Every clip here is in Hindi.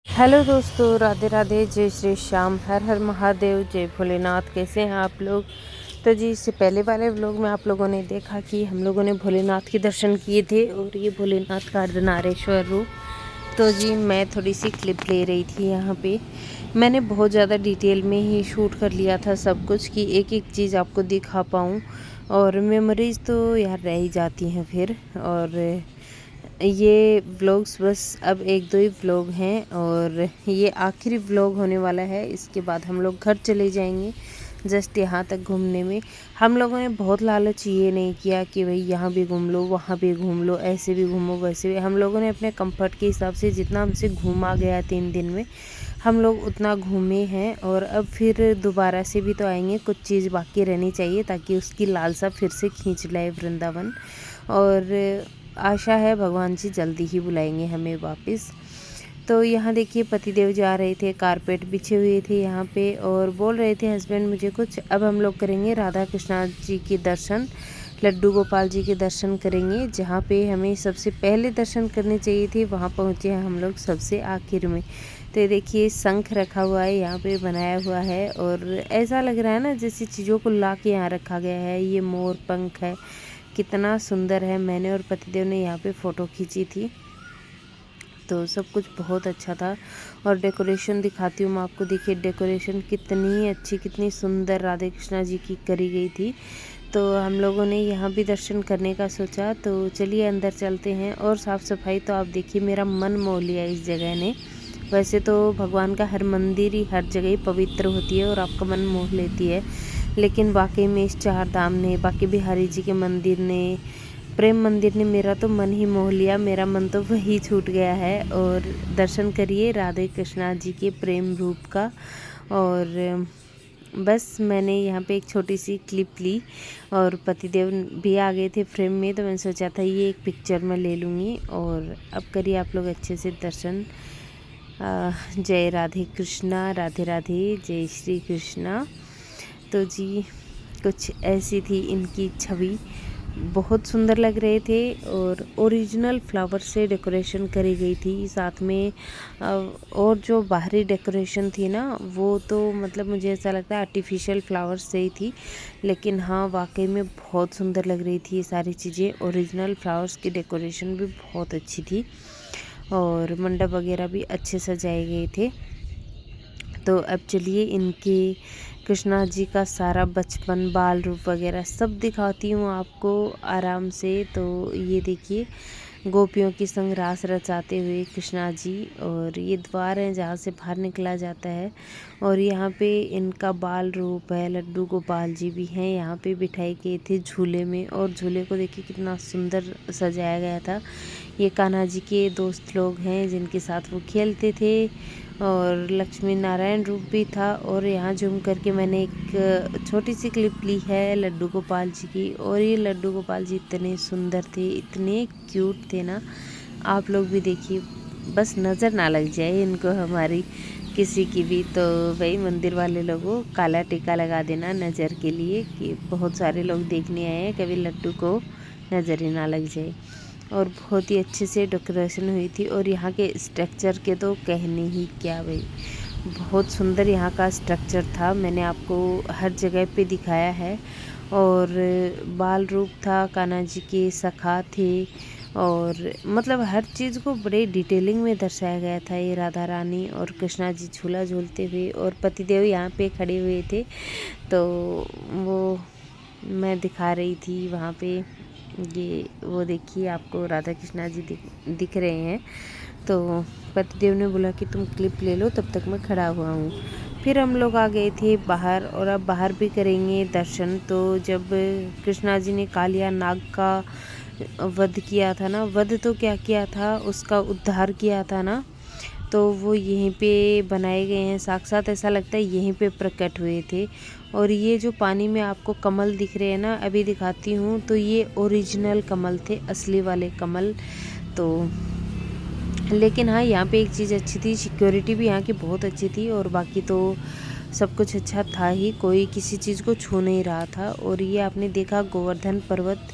हेलो दोस्तों, राधे राधे, जय श्री श्याम, हर हर महादेव, जय भोलेनाथ। कैसे हैं आप लोग? तो जी, इससे पहले वाले व्लॉग में आप लोगों ने देखा कि हम लोगों ने भोलेनाथ के दर्शन किए थे और ये भोलेनाथ का अर्धनारेश्वर रूप। तो जी, मैं थोड़ी सी क्लिप ले रही थी यहाँ पे। मैंने बहुत ज़्यादा डिटेल में ही शूट कर लिया था सब कुछ कि एक एक चीज़ आपको दिखा पाऊँ, और मेमोरीज़ तो यार रह ही जाती हैं फिर। और ये व्लॉग्स बस अब एक दो ही व्लॉग हैं और ये आखिरी व्लॉग होने वाला है। इसके बाद हम लोग घर चले जाएंगे जस्ट यहाँ तक घूमने में। हम लोगों ने बहुत लालच ये नहीं किया कि भाई यहाँ भी घूम लो, वहाँ भी घूम लो, ऐसे भी घूमो वैसे भी। हम लोगों ने अपने कंफर्ट के हिसाब से जितना हमसे घूमा गया 3 दिन में हम लोग उतना घूमे हैं। और अब फिर दोबारा से भी तो आएंगे, कुछ चीज़ बाकी रहनी चाहिए ताकि उसकी लालसा फिर से खींच लाए वृंदावन। और आशा है भगवान जी जल्दी ही बुलाएंगे हमें वापस। तो यहाँ देखिए, पतिदेव जा रहे थे, कारपेट बिछे हुए थे यहाँ पे और बोल रहे थे हस्बैंड मुझे कुछ, अब हम लोग करेंगे राधा कृष्णा जी के दर्शन, लड्डू गोपाल जी के दर्शन करेंगे। जहाँ पे हमें सबसे पहले दर्शन करने चाहिए थे वहाँ पहुँचे हैं हम लोग सबसे आखिर में। तो ये देखिए, शंख रखा हुआ है यहाँ पे, बनाया हुआ है और ऐसा लग रहा है ना जैसे चीज़ों को ला के यहाँ रखा गया है। ये मोर पंख है, कितना सुंदर है। मैंने और पतिदेव ने यहाँ पे फ़ोटो खींची थी, तो सब कुछ बहुत अच्छा था। और डेकोरेशन दिखाती हूँ मैं आपको। देखिए डेकोरेशन कितनी अच्छी, कितनी सुंदर राधे कृष्णा जी की करी गई थी। तो हम लोगों ने यहाँ भी दर्शन करने का सोचा, तो चलिए अंदर चलते हैं। और साफ़ सफाई तो आप देखिए, मेरा मन मोह लिया इस जगह ने। वैसे तो भगवान का हर मंदिर ही हर जगह ही पवित्र होती है और आपका मन मोह लेती है, लेकिन वाकई में इस चार धाम ने, बाकी बिहारी जी के मंदिर ने, प्रेम मंदिर ने मेरा तो मन ही मोह लिया। मेरा मन तो वही छूट गया है। और दर्शन करिए राधे कृष्णा जी के प्रेम रूप का। और बस मैंने यहाँ पे एक छोटी सी क्लिप ली और पतिदेव भी आ गए थे फ्रेम में, तो मैंने सोचा था ये एक पिक्चर मैं ले लूँगी। और अब करिए आप लोग अच्छे से दर्शन। जय राधे कृष्णा, राधे राधे, जय श्री कृष्णा। तो जी, कुछ ऐसी थी इनकी छवि, बहुत सुंदर लग रहे थे। और ओरिजिनल फ्लावर से डेकोरेशन करी गई थी साथ में। और जो बाहरी डेकोरेशन थी ना, वो तो मतलब मुझे ऐसा लगता है आर्टिफिशियल फ्लावर्स से ही थी, लेकिन हाँ वाकई में बहुत सुंदर लग रही थी ये सारी चीज़ें। ओरिजिनल फ्लावर्स की डेकोरेशन भी बहुत अच्छी थी और मंडप वगैरह भी अच्छे सजाए गए थे। तो अब चलिए इनके कृष्णा जी का सारा बचपन, बाल रूप वगैरह सब दिखाती हूँ आपको आराम से। तो ये देखिए, गोपियों की संग रास रचाते हुए कृष्णा जी। और ये द्वार है जहाँ से बाहर निकला जाता है। और यहाँ पे इनका बाल रूप है, लड्डू गोपाल जी भी हैं यहाँ पे बिठाए गए थे झूले में। और झूले को देखिए कितना सुंदर सजाया गया था। ये कान्हा जी के दोस्त लोग हैं जिनके साथ वो खेलते थे। और लक्ष्मी नारायण रूप भी था। और यहाँ झूम करके मैंने एक छोटी सी क्लिप ली है लड्डू गोपाल जी की। और ये लड्डू गोपाल जी इतने सुंदर थे, इतने क्यूट थे ना। आप लोग भी देखिए, बस नज़र ना लग जाए इनको हमारी किसी की भी। तो भाई मंदिर वाले लोगों, काला टीका लगा देना नज़र के लिए कि बहुत सारे लोग देखने आए हैं, कभी लड्डू को नज़र ही ना लग जाए। और बहुत ही अच्छे से डेकोरेशन हुई थी। और यहाँ के स्ट्रक्चर के तो कहने ही क्या भाई, बहुत सुंदर यहाँ का स्ट्रक्चर था। मैंने आपको हर जगह पे दिखाया है। और बाल रूप था, कान्हा जी के सखा थे। और मतलब हर चीज़ को बड़े डिटेलिंग में दर्शाया गया था। ये राधा रानी और कृष्णा जी झूला झूलते हुए और पतिदेव यहाँ पे खड़े हुए थे, तो वो मैं दिखा रही थी वहाँ पे। ये वो देखिए, आपको राधा कृष्णा जी दिख रहे हैं। तो पतिदेव ने बोला कि तुम क्लिप ले लो, तब तक मैं खड़ा हुआ हूँ। फिर हम लोग आ गए थे बाहर और अब बाहर भी करेंगे दर्शन। तो जब कृष्णा जी ने कालिया नाग का वध किया था ना, वध तो क्या किया था, उसका उद्धार किया था ना, तो वो यहीं पे बनाए गए हैं साक्षात। ऐसा लगता है यहीं पे प्रकट हुए थे। और ये जो पानी में आपको कमल दिख रहे हैं ना, अभी दिखाती हूँ, तो ये ओरिजिनल कमल थे, असली वाले कमल। तो लेकिन हाँ, यहाँ पे एक चीज़ अच्छी थी, सिक्योरिटी भी यहाँ की बहुत अच्छी थी। और बाकी तो सब कुछ अच्छा था ही, कोई किसी चीज़ को छू नहीं रहा था। और ये आपने देखा गोवर्धन पर्वत,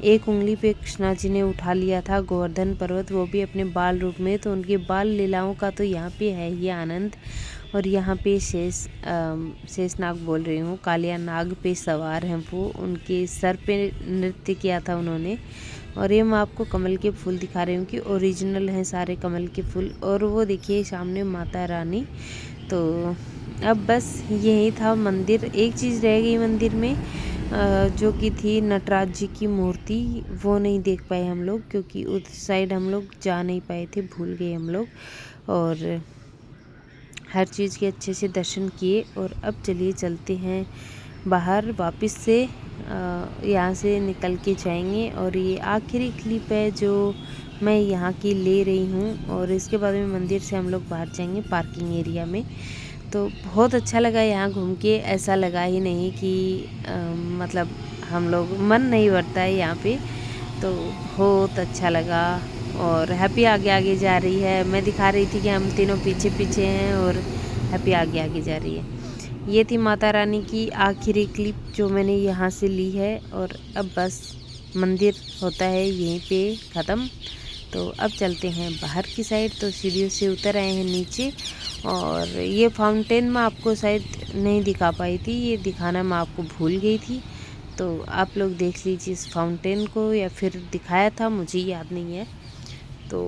एक उंगली पे कृष्णा जी ने उठा लिया था गोवर्धन पर्वत, वो भी अपने बाल रूप में। तो उनके बाल लीलाओं का तो यहाँ पे है ही आनंद। और यहाँ पे शेषनाग बोल रही हूँ, कालिया नाग पे सवार हैं वो, उनके सर पे नृत्य किया था उन्होंने। और ये मैं आपको कमल के फूल दिखा रही हूँ कि ओरिजिनल हैं सारे कमल के फूल। और वो देखिए सामने माता रानी। तो अब बस यही था मंदिर। एक चीज़ रह गई मंदिर में जो कि थी नटराज जी की मूर्ति, वो नहीं देख पाए हम लोग, क्योंकि उस साइड हम लोग जा नहीं पाए थे, भूल गए हम लोग। और हर चीज़ के अच्छे से दर्शन किए। और अब चलिए चलते हैं बाहर वापस से, यहाँ से निकल के जाएंगे। और ये आखिरी क्लिप है जो मैं यहाँ की ले रही हूँ। और इसके बाद में मंदिर से हम लोग बाहर जाएंगे पार्किंग एरिया में। तो बहुत अच्छा लगा यहाँ घूम के, ऐसा लगा ही नहीं कि मतलब हम लोग मन नहीं भरता है यहाँ पे। तो बहुत अच्छा लगा। और हैप्पी आगे आगे जा रही है, मैं दिखा रही थी कि हम तीनों पीछे पीछे हैं और हैप्पी आगे आगे जा रही है। ये थी माता रानी की आखिरी क्लिप जो मैंने यहाँ से ली है। और अब बस मंदिर होता है यहीं पे ख़त्म। तो अब चलते हैं बाहर की साइड। तो सीढ़ियों से उतर आए हैं नीचे। और ये फाउंटेन मैं आपको शायद नहीं दिखा पाई थी, ये दिखाना मैं आपको भूल गई थी। तो आप लोग देख लीजिए इस फाउंटेन को, या फिर दिखाया था मुझे याद नहीं है। तो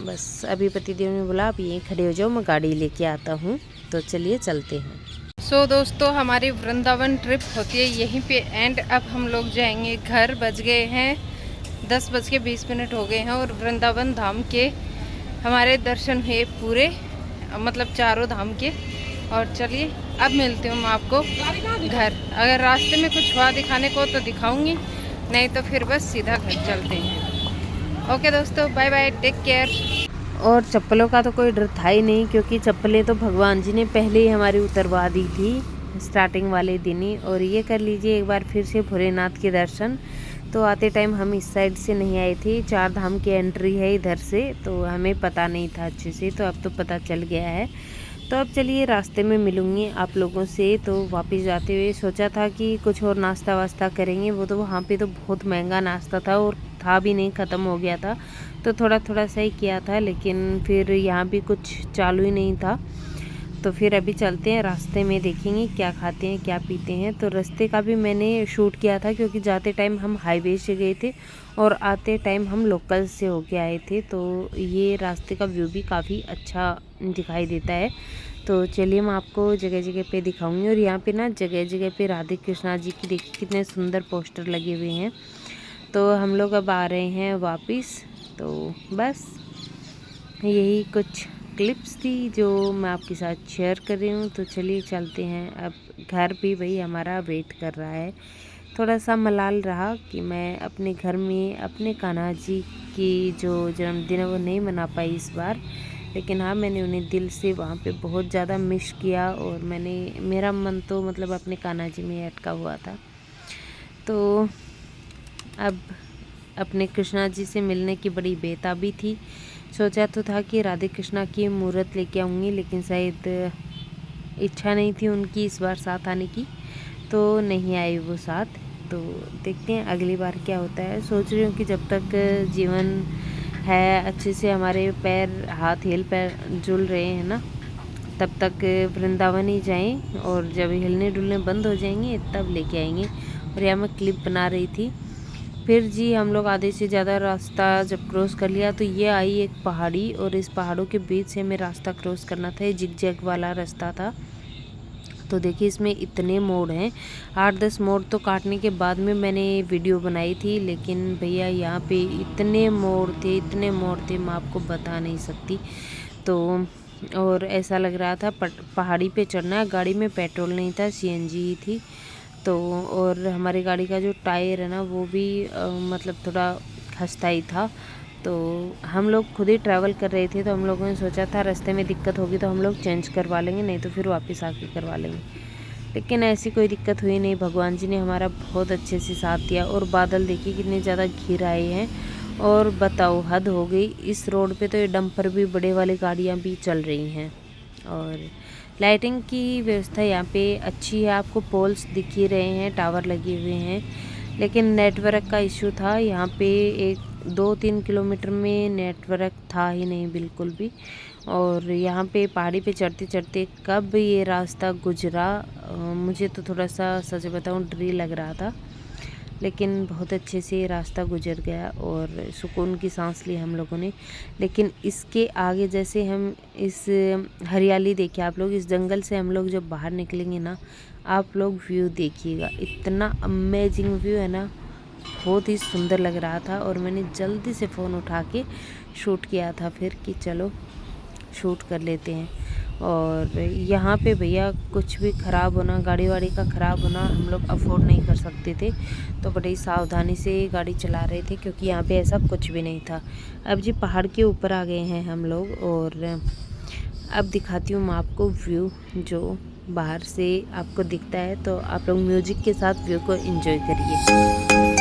बस अभी पतिदेव ने बोला आप यहीं खड़े हो जाओ, मैं गाड़ी लेके आता हूँ। तो चलिए चलते हैं। दोस्तों हमारी वृंदावन ट्रिप होती है यहीं पे एंड। अब हम लोग जाएंगे घर। बज गए हैं 10:20 हो गए हैं। और वृंदावन धाम के हमारे दर्शन हुए पूरे, मतलब चारों धाम के। और चलिए अब मिलती हूँ मैं आपको घर। अगर रास्ते में कुछ हुआ दिखाने को तो दिखाऊंगी, नहीं तो फिर बस सीधा घर चलते हैं। ओके दोस्तों, बाय बाय, टेक केयर। और चप्पलों का तो कोई डर था ही नहीं, क्योंकि चप्पलें तो भगवान जी ने पहले ही हमारी उतरवा दी थी स्टार्टिंग वाले दिन ही। और ये कर लीजिए एक बार फिर से भोलेनाथ के दर्शन। तो आते टाइम हम इस साइड से नहीं आए थे, 4 धाम की एंट्री है इधर से, तो हमें पता नहीं था अच्छे से, तो अब तो पता चल गया है। तो अब चलिए रास्ते में मिलूँगी आप लोगों से। तो वापस जाते हुए सोचा था कि कुछ और नाश्ता वास्ता करेंगे, वो तो वहाँ पे तो बहुत महंगा नाश्ता था और था भी नहीं, ख़त्म हो गया था। तो थोड़ा थोड़ा सा ही किया था, लेकिन फिर यहाँ भी कुछ चालू ही नहीं था। तो फिर अभी चलते हैं, रास्ते में देखेंगे क्या खाते हैं क्या पीते हैं। तो रास्ते का भी मैंने शूट किया था, क्योंकि जाते टाइम हम हाईवे से गए थे और आते टाइम हम लोकल से होके आए थे। तो ये रास्ते का व्यू भी काफ़ी अच्छा दिखाई देता है। तो चलिए मैं आपको जगह जगह पे दिखाऊंगी। और यहाँ पे ना जगह जगह पे राधे कृष्णा जी की देखिए कितने सुंदर पोस्टर लगे हुए हैं। तो हम लोग अब आ रहे हैं वापस। तो बस यही कुछ क्लिप्स थी जो मैं आपके साथ शेयर कर रही हूँ। तो चलिए चलते हैं अब घर भी, भाई हमारा वेट कर रहा है। थोड़ा सा मलाल रहा कि मैं अपने घर में अपने कान्हा जी की जो जन्मदिन है वो नहीं मना पाई इस बार। लेकिन हाँ, मैंने उन्हें दिल से वहाँ पे बहुत ज़्यादा मिस किया। और मेरा मन तो मतलब अपने कान्हा जी में अटका हुआ था। तो अब अपने कृष्णा जी से मिलने की बड़ी बेताबी थी। सोचा तो था कि राधे कृष्णा की मूर्त लेके आऊँगी, लेकिन शायद इच्छा नहीं थी उनकी इस बार साथ आने की, तो नहीं आए वो साथ। तो देखते हैं अगली बार क्या होता है। सोच रही हूँ कि जब तक जीवन है, अच्छे से हमारे पैर हाथ हिल पैर जुल रहे हैं ना, तब तक वृंदावन ही जाएं। और जब हिलने डुलने बंद हो जाएंगे तब लेके आएंगे। और यहाँ मैं क्लिप बना रही थी। फिर जी हम लोग आधे से ज़्यादा रास्ता जब क्रॉस कर लिया तो ये आई एक पहाड़ी, और इस पहाड़ों के बीच से हमें रास्ता क्रॉस करना था। ये जिग-जैग वाला रास्ता था। तो देखिए इसमें इतने मोड़ हैं, 8-10 मोड़ तो काटने के बाद में मैंने वीडियो बनाई थी। लेकिन भैया यहाँ पे इतने मोड़ थे, इतने मोड़ थे, मैं आपको बता नहीं सकती। तो और ऐसा लग रहा था पहाड़ी पे चढ़ना है। गाड़ी में पेट्रोल नहीं था, सीएनजी ही थी। तो और हमारी गाड़ी का जो टायर है ना वो भी मतलब थोड़ा खस्ता ही था। तो हम लोग खुद ही ट्रैवल कर रहे थे, तो हम लोगों ने सोचा था रास्ते में दिक्कत होगी तो हम लोग चेंज करवा लेंगे, नहीं तो फिर वापस आके करवा लेंगे। लेकिन ऐसी कोई दिक्कत हुई नहीं, भगवान जी ने हमारा बहुत अच्छे से साथ दिया। और बादल देखिए कितने ज़्यादा घिर आए हैं। और बताओ हद हो गई, इस रोड पे तो ये डंपर भी, बड़े वाली गाड़ियाँ भी चल रही हैं। और लाइटिंग की व्यवस्था यहाँ पे अच्छी है, आपको पोल्स दिख ही रहे हैं, टावर लगे हुए हैं। लेकिन नेटवर्क का इशू था यहाँ पे। 1-2-3 किलोमीटर में नेटवर्क था ही नहीं बिल्कुल भी। और यहाँ पे पहाड़ी पे चढ़ते चढ़ते कब ये रास्ता गुजरा, मुझे तो थोड़ा सा सच बताऊँ डर लग रहा था, लेकिन बहुत अच्छे से ये रास्ता गुजर गया और सुकून की सांस ली हम लोगों ने। लेकिन इसके आगे जैसे हम इस हरियाली देखिए आप लोग, इस जंगल से हम लोग जब बाहर निकलेंगे ना, आप लोग व्यू देखिएगा, इतना अमेजिंग व्यू है ना, बहुत ही सुंदर लग रहा था। और मैंने जल्दी से फ़ोन उठा के शूट किया था फिर कि चलो शूट कर लेते हैं। और यहाँ पे भैया कुछ भी ख़राब होना, गाड़ी वाड़ी का ख़राब होना हम लोग अफोर्ड नहीं कर सकते थे, तो बड़ी ही सावधानी से गाड़ी चला रहे थे क्योंकि यहाँ पे ऐसा कुछ भी नहीं था। अब जी पहाड़ के ऊपर आ गए हैं हम लोग और अब दिखाती हूँ मैं आपको व्यू जो बाहर से आपको दिखता है, तो आप लोग म्यूजिक के साथ व्यू को एंजॉय करिए।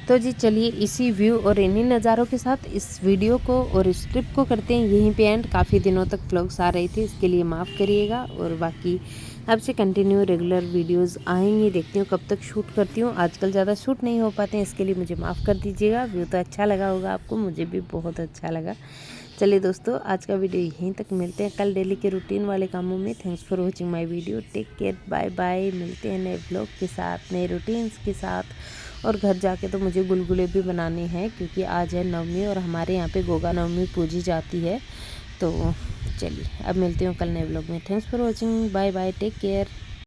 तो जी चलिए इसी व्यू और इन्हीं नज़ारों के साथ इस वीडियो को और इस ट्रिप को करते हैं यहीं पे एंड। काफ़ी दिनों तक व्लॉग्स आ रहे थे, इसके लिए माफ़ करिएगा। और बाकी अब से कंटिन्यू रेगुलर वीडियोस आएंगी, देखती हूँ कब तक शूट करती हूँ। आजकल ज़्यादा शूट नहीं हो पाते हैं, इसके लिए मुझे माफ़ कर दीजिएगा। व्यू तो अच्छा लगा होगा आपको, मुझे भी बहुत अच्छा लगा। चलिए दोस्तों आज का वीडियो यहीं तक, मिलते हैं कल डेली के रूटीन वाले कामों में। Thanks for watching my video, take care, bye bye. मिलते हैं नए ब्लॉग के साथ, नए रूटीन्स के साथ। और घर जाके तो मुझे गुलगुले भी बनाने हैं क्योंकि आज है नवमी और हमारे यहाँ पे गोगा नवमी पूजी जाती है। तो चलिए अब मिलती हूँ कल नए ब्लॉग में। Thanks for watching, bye bye, take care.